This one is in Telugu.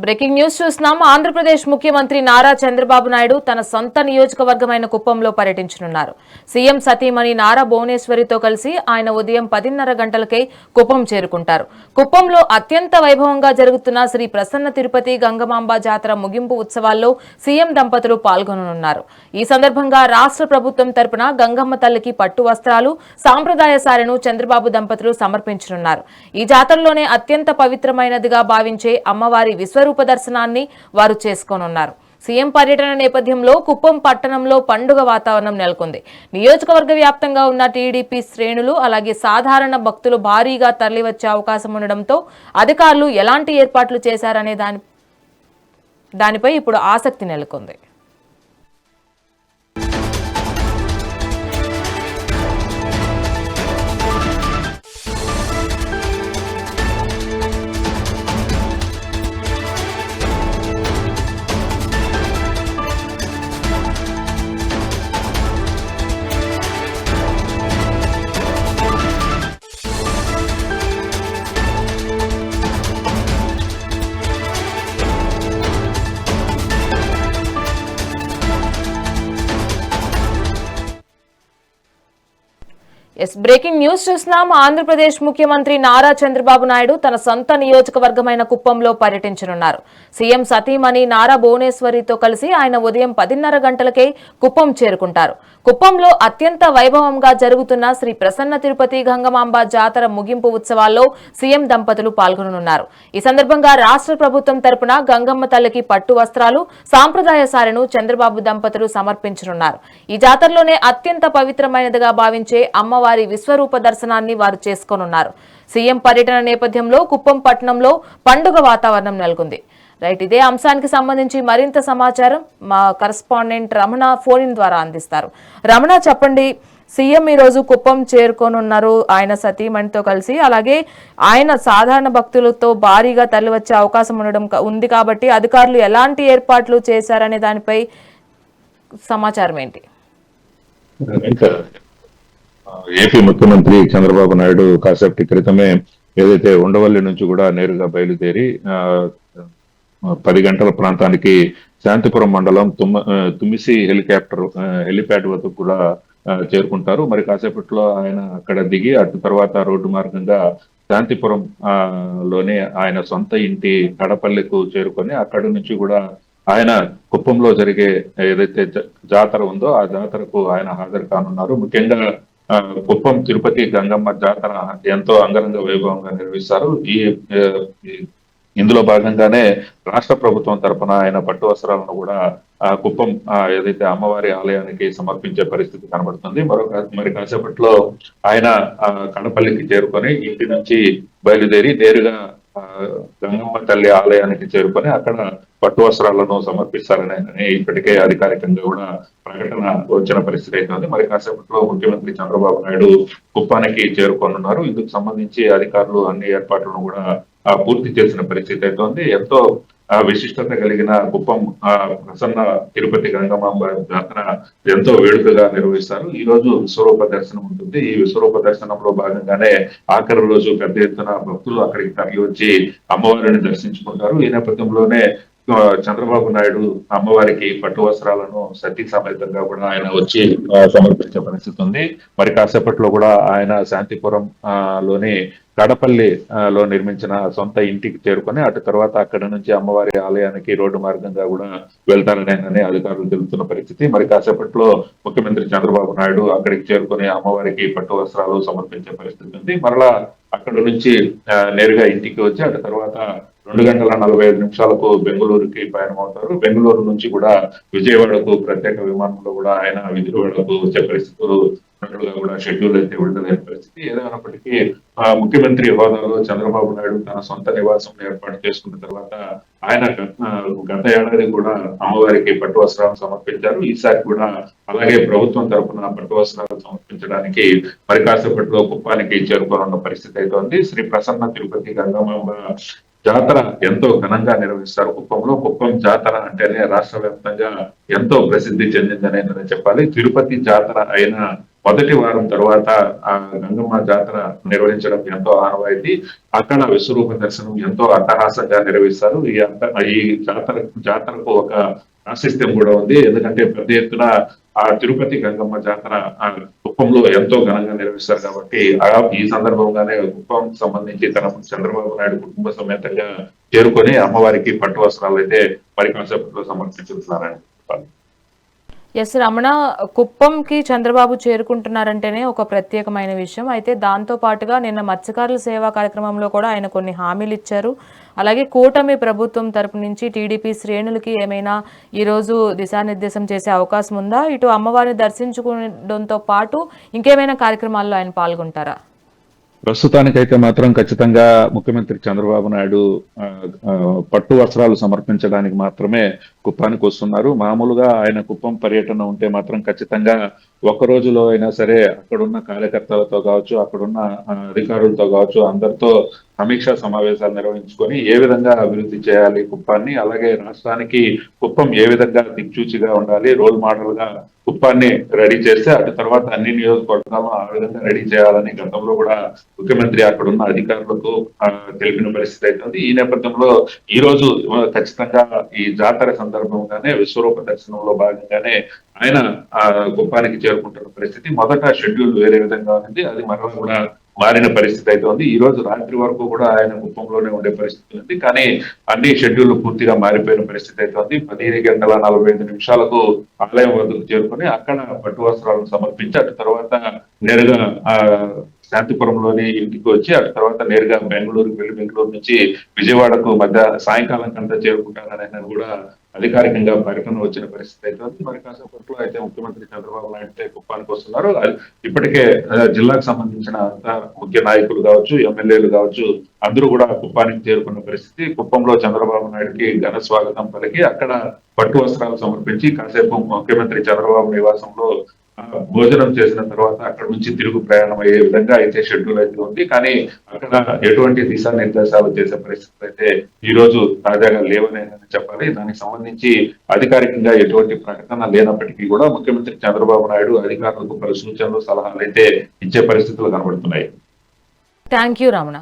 బ్రేకింగ్ న్యూస్ చూస్తున్నాం. ఆంధ్రప్రదేశ్ ముఖ్యమంత్రి నారా చంద్రబాబు నాయుడు తన సొంత నియోజకవర్గమైన కుప్పంలో పర్యటించనున్నారు. సీఎం సతీమణి నారా భువనేశ్వరితో కలిసి ఆయన ఉదయం 10:30 గంటలకే కుప్పం చేరుకుంటారు. కుప్పంలో అత్యంత వైభవంగా జరుగుతున్న శ్రీ ప్రసన్న తిరుపతి గంగమాంబ జాతర ముగింపు ఉత్సవాల్లో సీఎం దంపతులు పాల్గొననున్నారు. ఈ సందర్భంగా రాష్ట్ర ప్రభుత్వం తరపున గంగమ్మ తల్లికి పట్టు వస్త్రాలు, సాంప్రదాయ సారెను చంద్రబాబు దంపతులు సమర్పించనున్నారు. ఈ జాతరలోనే అత్యంత పవిత్రమైనదిగా భావించే అమ్మవారి విశ్వరూప దర్శనాన్ని వారు చేసుకోనున్నారు. సీఎం పర్యటన నేపథ్యంలో కుప్పం పట్టణంలో పండుగ వాతావరణం నెలకొంది. నియోజకవర్గ వ్యాప్తంగా ఉన్న టీడీపీ శ్రేణులు అలాగే సాధారణ భక్తులు భారీగా తరలివచ్చే అవకాశం ఉండడంతో అధికారులు ఎలాంటి ఏర్పాట్లు చేశారనే దానిపై ఇప్పుడు ఆసక్తి నెలకొంది. బ్రేకింగ్ న్యూస్ చూస్తున్నాం. ఆంధ్రప్రదేశ్ ముఖ్యమంత్రి నారా చంద్రబాబు నాయుడు తన సొంత నియోజకవర్గమైన కుప్పంలో పర్యటించనున్నారు. సీఎం సతీమణి నారా భువనేశ్వరితో కలిసి ఆయన ఉదయం 10:30 గంటలకే కుప్పం చేరుకుంటారు. కుప్పంలో అత్యంత వైభవంగా జరుగుతున్న శ్రీ ప్రసన్న తిరుపతి గంగమాంబ జాతర ముగింపు ఉత్సవాల్లో సీఎం దంపతులు పాల్గొననున్నారు. ఈ సందర్భంగా రాష్ట్ర ప్రభుత్వం తరపున గంగమ్మ తల్లికి పట్టు వస్త్రాలు, సాంప్రదాయ సారెను చంద్రబాబు దంపతులు సమర్పించనున్నారు. ఈ జాతరలోనే అత్యంత పవిత్రమైనదిగా భావించే అమ్మవారి విశ్వరూప దర్శనాన్ని వారు చేసుకోనున్నారు. సీఎం పర్యటన నేపథ్యంలో కుప్పం పట్టణంలో పండుగ వాతావరణం నెలకొంది. ఇదే అంశానికి సంబంధించి మరింత సమాచారం మా కరెస్పాండెంట్ రమణ ఫోన్ ద్వారా అందిస్తారు. రమణ, చెప్పండి, సీఎం ఈ రోజు కుప్పం చేరుకోనున్నారు ఆయన సతీమణితో కలిసి. అలాగే ఆయన సాధారణ భక్తులతో భారీగా తరలివచ్చే అవకాశం ఉంది కాబట్టి అధికారులు ఎలాంటి ఏర్పాట్లు చేశారనే దానిపై సమాచారం ఏంటి? ఏపీ ముఖ్యమంత్రి చంద్రబాబు నాయుడు కాసేపటి క్రితమే ఏదైతే ఉండవల్లి నుంచి కూడా నేరుగా బయలుదేరి 10 గంటల ప్రాంతానికి శాంతిపురం మండలం తుమ్మిసి హెలిప్యాడ్ వద్దకు కూడా చేరుకుంటారు. మరి కాసేపట్లో ఆయన అక్కడ దిగి అటు తర్వాత రోడ్డు మార్గంగా శాంతిపురం లోనే ఆయన సొంత ఇంటి కడపల్లికు చేరుకొని అక్కడి నుంచి కూడా ఆయన కుప్పంలో జరిగే ఏదైతే జాతర ఉందో ఆ జాతరకు ఆయన హాజరు కానున్నారు. ముఖ్యంగా కుప్పం తిరుపతి గంగమ్మ జాతర ఎంతో అంగరంగ వైభవంగా నిర్వహిస్తారు. ఇందులో భాగంగానే రాష్ట్ర ప్రభుత్వం తరఫున ఆయన పట్టు వస్త్రాలను కూడా కుప్పం ఏదైతే అమ్మవారి ఆలయానికి సమర్పించే పరిస్థితి కనబడుతుంది. మరి కాసేపట్లో ఆయన కడపల్లికి చేరుకొని ఇంటి నుంచి బయలుదేరి నేరుగా గంగమ్మ తల్లి ఆలయానికి చేరుకొని అక్కడ పట్టు వస్త్రాలను సమర్పిస్తారని ఇప్పటికే అధికారికంగా కూడా ప్రకటన వచ్చిన పరిస్థితి అయితే మరి కాసేపట్లో ముఖ్యమంత్రి చంద్రబాబు నాయుడు కుప్పానికి చేరుకోనున్నారు. ఇందుకు సంబంధించి అధికారులు అన్ని ఏర్పాట్లను కూడా పూర్తి చేసిన పరిస్థితి అయితే ఉంది. ఎంతో విశిష్టత కలిగిన కుప్పం ప్రసన్న తిరుపతి గంగమాంబ జాతర ఎంతో వేడుకగా నిర్వహిస్తారు. ఈ రోజు విశ్వరూప దర్శనం ఉంటుంది. ఈ విశ్వరూప దర్శనంలో భాగంగానే ఆఖరి రోజు పెద్ద ఎత్తున భక్తులు అక్కడికి తరలి వచ్చి అమ్మవారిని దర్శించుకుంటారు. ఈ నేపథ్యంలోనే చంద్రబాబు నాయుడు అమ్మవారికి పట్టు వస్త్రాలను సతీ సమేతంగా కూడా ఆయన వచ్చి సమర్పించే పరిస్థితి ఉంది. మరి కాసేపట్లో కూడా ఆయన శాంతిపురం లోని కడపల్లి లో నిర్మించిన సొంత ఇంటికి చేరుకొని అటు తర్వాత అక్కడి నుంచి అమ్మవారి ఆలయానికి రోడ్డు మార్గంగా కూడా వెళ్తారని అధికారులు తెలుపుతున్న పరిస్థితి. మరి కాసేపట్లో ముఖ్యమంత్రి చంద్రబాబు నాయుడు అక్కడికి చేరుకొని అమ్మవారికి పట్టు వస్త్రాలు సమర్పించే పరిస్థితి ఉంది. మరలా అక్కడ నుంచి నేరుగా ఇంటికి వచ్చి అటు తర్వాత 2:45 బెంగళూరుకి పయనమవుతారు. బెంగళూరు నుంచి కూడా విజయవాడకు ప్రత్యేక విమానంలో కూడా ఆయన విజయవాడకు వచ్చే పరిస్థితులు కూడా షెడ్యూల్ అయితే విడుదలైన పరిస్థితి. ఏదైనప్పటికీ ముఖ్యమంత్రి హోదాలో చంద్రబాబు నాయుడు తన సొంత నివాసం ఏర్పాటు చేసుకున్న తర్వాత ఆయన గత ఏడాది కూడా అమ్మవారికి పట్టు వస్త్రాలను సమర్పించారు. ఈసారి కూడా అలాగే ప్రభుత్వం తరఫున పట్టు వస్త్రాలు సమర్పించడానికి మరి కాసేపట్లో కుప్పానికి చేరుకోనున్న పరిస్థితి అయితే ఉంది. శ్రీ ప్రసన్న తిరుపతి గంగమాంబ జాతర ఎంతో ఘనంగా నిర్వహిస్తారు కుప్పంలో. కుప్పం జాతర అంటేనే రాష్ట్ర వ్యాప్తంగా ఎంతో ప్రసిద్ధి చెందిందని చెప్పాలి. తిరుపతి జాతర అయిన మొదటి వారం తర్వాత ఆ గంగమ్మ జాతర నిర్వహించడం ఎంతో ఆనవాయితీ. అక్కడ విశ్వరూప దర్శనం ఎంతో అట్టహాసంగా నిర్వహిస్తారు. ఈ జాతరకు ఒక ప్రాశస్త్యం కూడా ఉంది. ఎందుకంటే పెద్ద ఎత్తున ఆ తిరుపతి గంగమ్మ జాతర ఆ కుప్పంలో ఎంతో ఘనంగా నిర్వహిస్తారు కాబట్టి ఈ సందర్భంగానే కుప్పం సంబంధించి తన చంద్రబాబు నాయుడు కుటుంబ సమేతంగా చేరుకొని అమ్మవారికి పట్టు వస్త్రాలు అయితే మరి కాసేపట్లో సమర్పించుతున్నారని చెప్పాలి. ఎస్ రమణ, కుప్పంకి చంద్రబాబు చేరుకుంటున్నారంటేనే ఒక ప్రత్యేకమైన విషయం. అయితే దాంతో పాటుగా నిన్న మత్స్యకారుల సేవా కార్యక్రమంలో కూడా ఆయన కొన్ని హామీలు ఇచ్చారు. అలాగే కూటమి ప్రభుత్వం తరపు నుంచి టీడీపీ శ్రేణులకి ఏమైనా ఈరోజు దిశానిర్దేశం చేసే అవకాశం ఉందా? ఇటు అమ్మవారిని దర్శించుకోవడంతో పాటు ఇంకేమైనా కార్యక్రమాల్లో ఆయన పాల్గొంటారా? ప్రస్తుతానికైతే మాత్రం ఖచ్చితంగా ముఖ్యమంత్రి చంద్రబాబు నాయుడు పట్టు వస్త్రాలు సమర్పించడానికి మాత్రమే కుప్పానికి వస్తున్నారు. మామూలుగా ఆయన కుప్పం పర్యటన ఉంటే మాత్రం ఖచ్చితంగా ఒక్క రోజులో అయినా సరే అక్కడున్న కార్యకర్తలతో కావచ్చు, అక్కడున్న అధికారులతో కావచ్చు, అందరితో సమీక్షా సమావేశాలు నిర్వహించుకొని ఏ విధంగా అభివృద్ధి చేయాలి కుప్పాన్ని, అలాగే రాష్ట్రానికి కుప్పం ఏ విధంగా దిక్చూచిగా ఉండాలి, రోల్ మోడల్ గా కుప్పాన్ని రెడీ చేస్తే అటు తర్వాత అన్ని నియోజకవర్గాలను ఆ విధంగా రెడీ చేయాలని గతంలో కూడా ముఖ్యమంత్రి అక్కడున్న అధికారులకు తెలిపిన పరిస్థితి అవుతుంది. ఈ నేపథ్యంలో ఈ రోజు ఖచ్చితంగా ఈ జాతర సందర్భంగానే విశ్వరూప దర్శనంలో భాగంగానే ఆయన కుప్పానికి చేరుకుంటున్న పరిస్థితి. మొదట షెడ్యూల్ వేరే విధంగా ఉంది, అది మరలా కూడా మారిన పరిస్థితి అయితే ఉంది. ఈ రోజు రాత్రి వరకు కూడా ఆయన కుప్పంలోనే ఉండే పరిస్థితి ఉంది. కానీ అన్ని షెడ్యూల్ పూర్తిగా మారిపోయిన పరిస్థితి అయితే ఉంది. 10:45 ఆలయం వద్దకు చేరుకొని అక్కడ పట్టు వస్త్రాలను సమర్పించి అటు తర్వాత నేరుగా శాంతిపురంలోని ఇంటికి వచ్చి అటు తర్వాత నేరుగా బెంగళూరుకి వెళ్ళి బెంగళూరు నుంచి విజయవాడకు మధ్య సాయంకాలం కంతా చేరుకుంటారని కూడా అధికారికంగా ప్రకటన వచ్చిన పరిస్థితి అయితే ఉంది. మరి కాసేపట్లో అయితే ముఖ్యమంత్రి చంద్రబాబు నాయుడు కుప్పానికి వస్తున్నారు. ఇప్పటికే జిల్లాకు సంబంధించిన ముఖ్య నాయకులు కావచ్చు, ఎమ్మెల్యేలు కావచ్చు, అందరూ కూడా కుప్పానికి చేరుకున్న పరిస్థితి. కుప్పంలో చంద్రబాబు నాయుడుకి ఘన స్వాగతం పలికి అక్కడ పట్టు వస్త్రాలు సమర్పించి కాసేపు ముఖ్యమంత్రి చంద్రబాబు నివాసంలో భోజనం చేసిన తర్వాత అక్కడ నుంచి తిరుగు ప్రయాణం అయ్యే విధంగా అయితే షెడ్యూల్ అయితే ఉంది. కానీ అక్కడ ఎటువంటి దిశానిర్దేశాలు చేసే పరిస్థితులు అయితే ఈ రోజు తాజాగా లేవని చెప్పాలి. దానికి సంబంధించి అధికారికంగా ఎటువంటి ప్రకటన లేనప్పటికీ కూడా ముఖ్యమంత్రి చంద్రబాబు నాయుడు అధికారులకు పలు సూచనలు, సలహాలు అయితే ఇచ్చే పరిస్థితులు కనబడుతున్నాయి. Thank you Ramana.